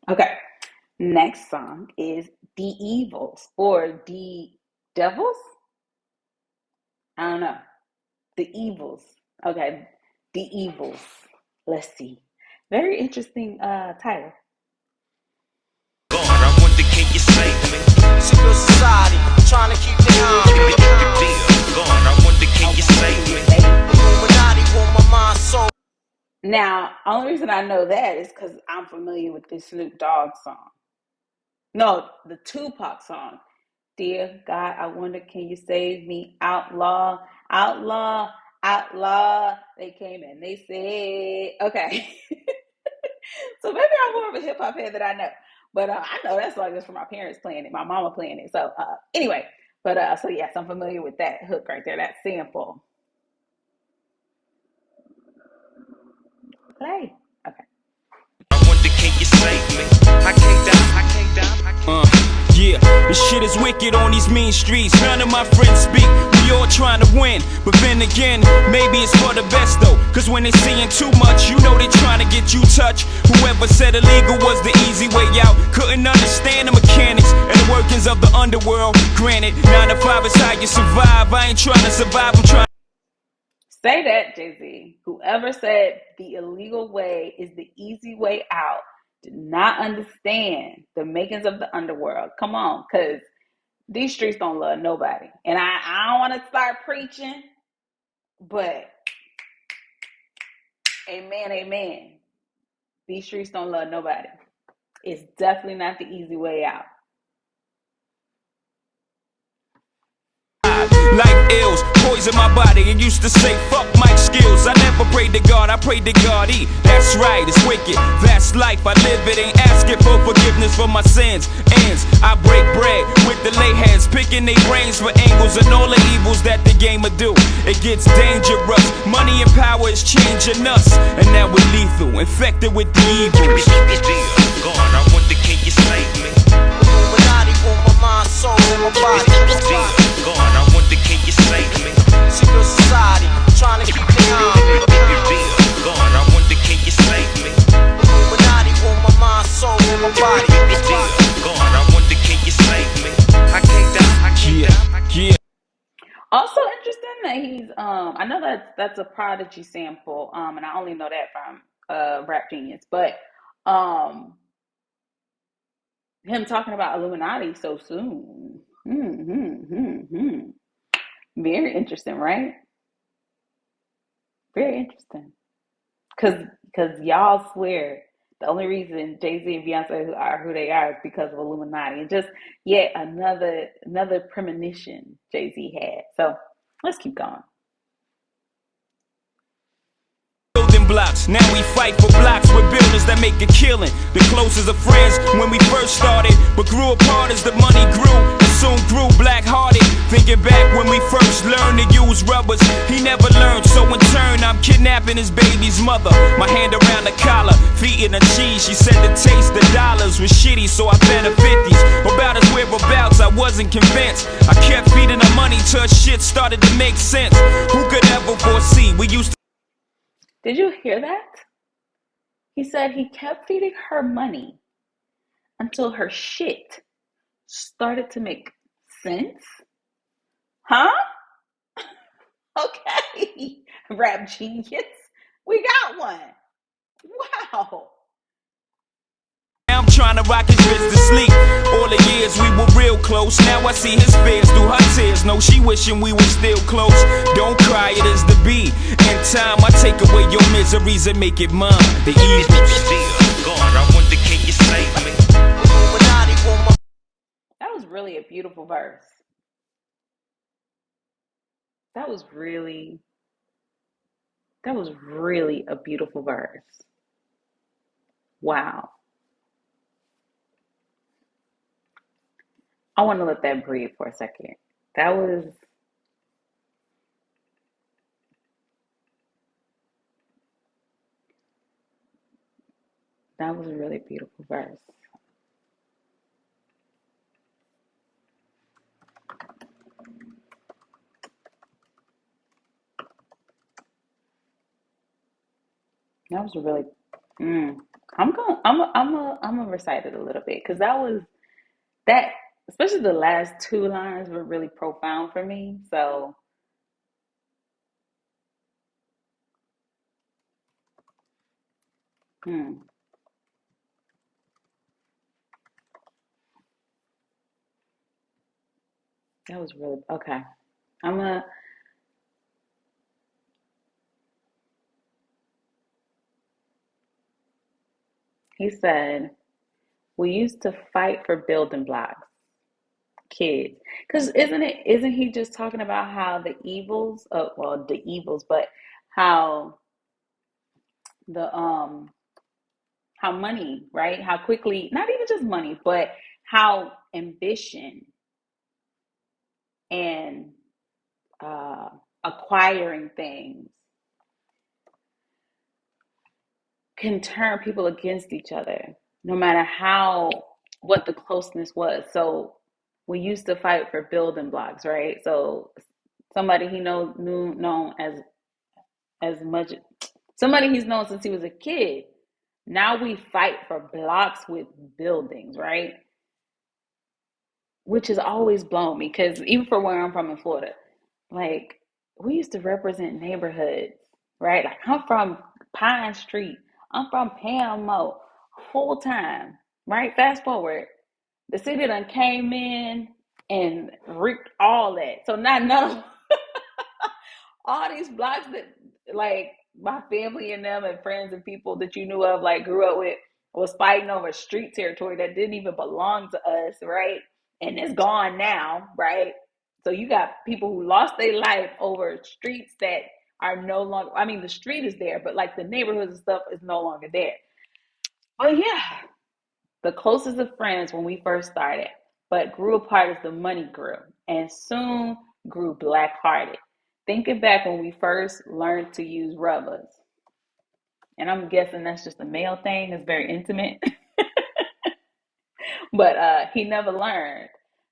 Okay. Next song is The Evils or The Devils. I don't know. The Evils. Okay. The Evils. Let's see. Very interesting title. God, I wonder can you save me? Secret society, trying to keep it on. God, I wonder can you save me? Illuminati want my mind so. Now, only reason I know that is because I'm familiar with this Snoop Dogg song. No, the Tupac song. Dear God, I wonder, can you save me? Outlaw, outlaw, outlaw. They came and they said, okay. So maybe I'm more of a hip hop head than I know. But I know that song is from my parents playing it, my mama playing it. So anyway, but so yes, I'm familiar with that hook right there, that sample. Play. Okay. I wonder can you save me? I can't die, I can't die, I can't die. Yeah, this shit is wicked on these mean streets. None of my friends speak, we all trying to win. But then again, maybe it's for the best though. Cause when they seeing too much, you know they trying to get you touched. Whoever said illegal was the easy way out couldn't understand the mechanics and the workings of the underworld. Granted, 9 to 5 is how you survive. I ain't trying to survive, I'm trying. Say that, Jay-Z. Whoever said the illegal way is the easy way out did not understand the makings of the underworld. Come on, because these streets don't love nobody. And I don't want to start preaching, but amen, amen. These streets don't love nobody. It's definitely not the easy way out. Like ills, poison my body. It used to say, fuck my skills. I never prayed to God, I prayed to God. That's right, it's wicked. That's life, I live it. Ain't asking for forgiveness for my sins. Ends, I break bread with the lay heads, picking their brains for angles and all the evils that the game will do. It gets dangerous. Money and power is changing us. And now we're lethal, infected with the evils. God, I wonder, can you save me? Illuminati want my mind, soul, and my body. God, I wonder, can you save me? Secret society, trying to keep it on. God, I wonder, can you save me? Illuminati want my mind, soul, and my body. God, I wonder, can you save me? I can't die, I can't die, I can't. Also interesting that he's I know that's a Prodigy sample, and I only know that from Rap Genius, but um him talking about Illuminati so soon. Very interesting, right? Very interesting. Cause y'all swear the only reason Jay Z and Beyonce are who they are is because of Illuminati, and just yet another premonition Jay Z had. So let's keep going. Building blocks, now we fight for blocks with builders that make a killing. The closest of friends when we first started, but grew apart as the money grew and soon grew black-hearted. Thinking back when we first learned to use rubbers, he never learned, so in turn I'm kidnapping his baby's mother. My hand around the collar, feet in the cheese. She said the taste of dollars was shitty, so I fed her 50s. About his whereabouts, I wasn't convinced. I kept feeding her money till shit started to make sense. Who could ever foresee? We used to. Did you hear that? He said he kept feeding her money until her shit started to make sense. Huh? Okay. Rap Genius. We got one. Wow. I'm trying to rock his bitch to sleep. All the years we were real close. Now I see his fears through her tears. No, she wishing we were still close. Don't cry, it is the B. In time, I take away your miseries and make it mine. The evils. God, I wonder, can you save me? That was really a beautiful verse. That was really a beautiful verse. Wow. I want to let that breathe for a second. That was that was a really beautiful verse. That was really. Mm, I'm going. I'm gonna recite it a little bit because that was that. Especially the last two lines were really profound for me. So, mm, that was really okay. I'm a. He said we used to fight for building blocks, kids. Because isn't he just talking about how the evils of well the evils, but how the how money, right? How quickly, not even just money, but how ambition and uh, acquiring things can turn people against each other, no matter how what the closeness was. So we used to fight for building blocks, right? So somebody he knew known as much somebody he's known since he was a kid. Now we fight for blocks with buildings, right? Which has always blown me because even for where I'm from in Florida, like we used to represent neighborhoods, right? Like I'm from Pine Street, I'm from Pamo, full time, right? Fast forward, the city done came in and reaped all that. So not none of all these blocks that like my family and them and friends and people that you knew of like grew up with was fighting over street territory that didn't even belong to us, right? And it's gone now, right? So you got people who lost their life over streets that are no longer, I mean the street is there, but like the neighborhoods and stuff is no longer there. But yeah, the closest of friends when we first started, but grew apart as the money grew and soon grew black hearted. Thinking back when we first learned to use rubbers, and I'm guessing that's just a male thing, it's very intimate, but he never learned.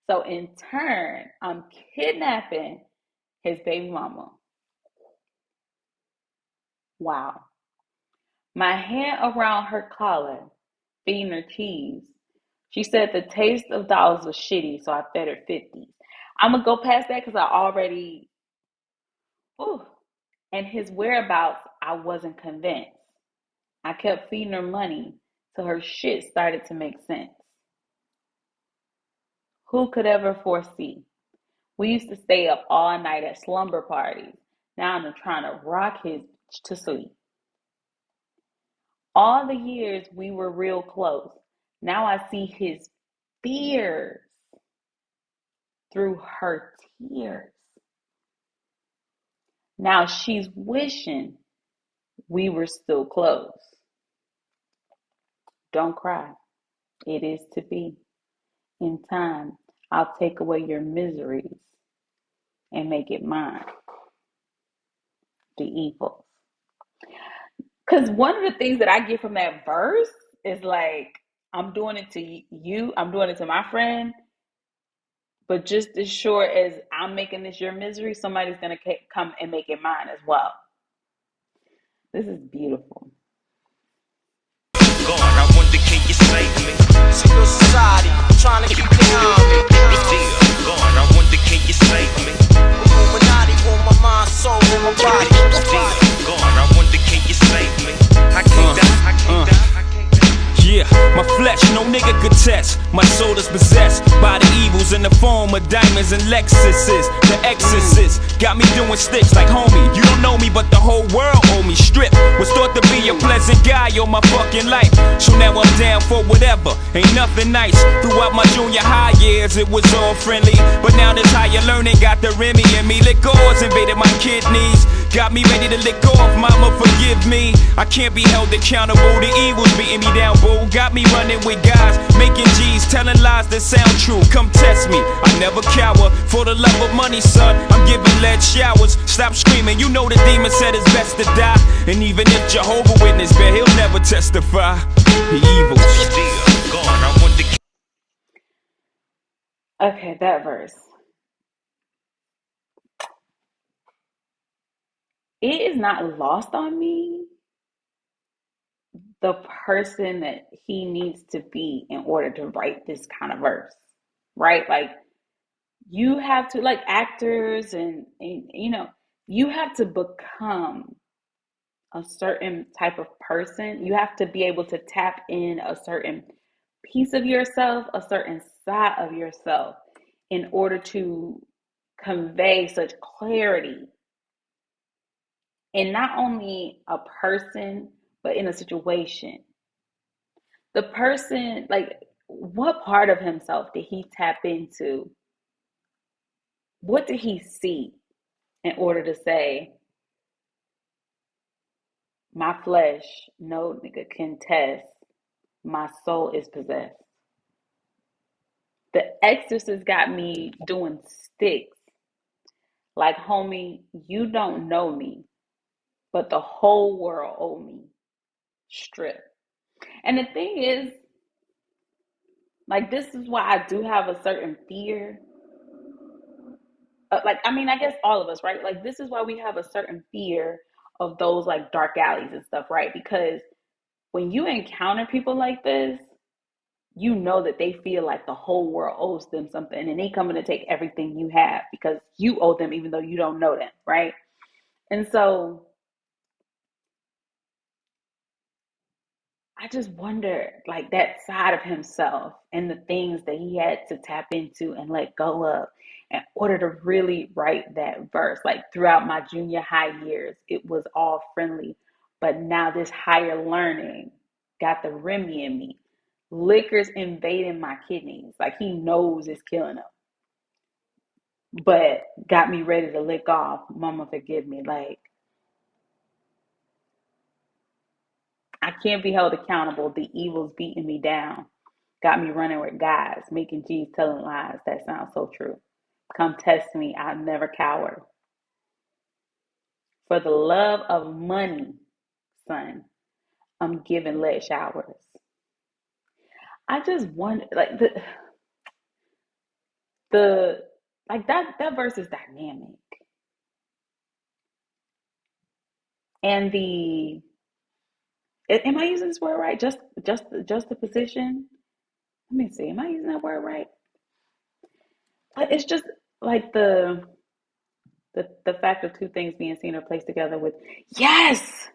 So in turn, I'm kidnapping his baby mama. Wow. My hand around her collar, feeding her cheese. She said the taste of dollars was shitty, so I fed her 50s. I'm gonna go past that because I already, ooh. And his whereabouts, I wasn't convinced. I kept feeding her money till her shit started to make sense. Who could ever foresee? We used to stay up all night at slumber parties. Now I'm trying to rock his to sleep. All the years we were real close. Now I see his fears through her tears. Now she's wishing we were still close. Don't cry. It is to be. In time, I'll take away your miseries and make it mine, the evils. Because one of the things that I get from that verse is like, I'm doing it to you, I'm doing it to my friend, but just as sure as I'm making this your misery, somebody's going to come and make it mine as well. This is beautiful. God, I wonder can you save me? Secret society, trying to keep me on me. Dear God, I wonder can you save me? Illuminati on my mind, soul, on my body. Dear God, I wonder can you save me? I can't die, I can't die. Yeah, my flesh, no nigga could test. My soul is possessed by the evils in the form of diamonds and Lexuses. The exorcist got me doing sticks like homie. You don't know me, but the whole world owe me. Strip was thought to be a pleasant guy all my fucking life. So now I'm down for whatever. Ain't nothing nice. Throughout my junior high years, it was all friendly. But now this higher learning got the Remy in me. Liquors invaded my kidneys. Got me ready to lick off, mama forgive me. I can't be held accountable, the evil's beating me down, boo. Got me running with guys, making G's, telling lies that sound true. Come test me, I never cower. For the love of money, son, I'm giving lead showers. Stop screaming, you know the demon said it's best to die. And even if Jehovah Witness, bet he'll never testify. The evil. God, I want to... Okay, that verse. It is not lost on me the person that he needs to be in order to write this kind of verse, right? Like you have to, like actors and you have to become a certain type of person. You have to be able to tap in a certain piece of yourself, a certain side of yourself in order to convey such clarity in not only a person, but in a situation. The person, like, what part of himself did he tap into? What did he see in order to say, my flesh, no nigga can test, my soul is possessed? The Exorcist got me doing sticks. Like, homie, you don't know me, but the whole world owe me. Strip. And the thing is, like, this is why I do have a certain fear. Like, I mean, I guess all of us, right? Like, this is why we have a certain fear of those, like, dark alleys and stuff, right? Because when you encounter people like this, you know that they feel like the whole world owes them something and they coming to take everything you have because you owe them even though you don't know them, right? And so I just wonder, like, that side of himself and the things that he had to tap into and let go of in order to really write that verse. Like, throughout my junior high years, it was all friendly. But now this higher learning got the Remy in me. Liquor's invading my kidneys. Like, he knows it's killing him. But got me ready to lick off. Mama, forgive me. Like, I can't be held accountable. The evil's beating me down. Got me running with guys, making G's, telling lies. That sounds so true. Come test me. I'll never cower. For the love of money, son, I'm giving lead showers. I just wonder, like the like that verse is dynamic, and am I using this word right? Just the position. Let me see. Am I using that word right? But it's just like the fact of two things being seen or placed together with, yes,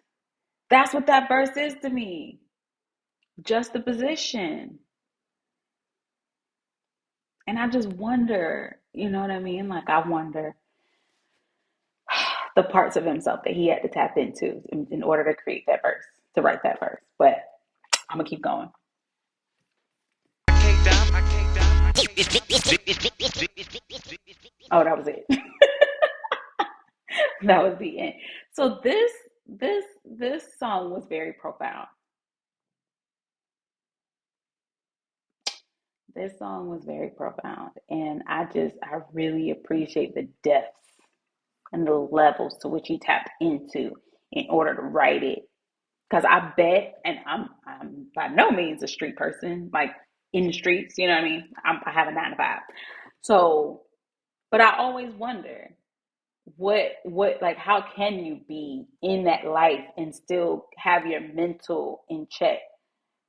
that's what that verse is to me. Just the position. And I just wonder, you know what I mean? Like, I wonder the parts of himself that he had to tap into in order to create that verse, to write that verse. But I'm gonna keep going. Oh, that was it. That was the end. So this song was very profound. This song was very profound, and I really appreciate the depths and the levels to which he tapped into in order to write it. Because I bet, and I'm by no means a street person, like in the streets, you know what I mean? I have a 9 to 5. So, but I always wonder like, how can you be in that life and still have your mental in check?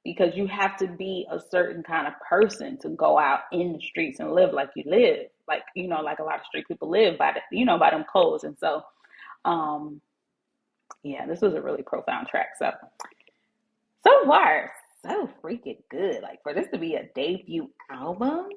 Because you have to be a certain kind of person to go out in the streets and live like you live. Like, like a lot of street people live by by them codes. And so, um, yeah, this was a really profound track. So far, so freaking good. Like, for this to be a debut album,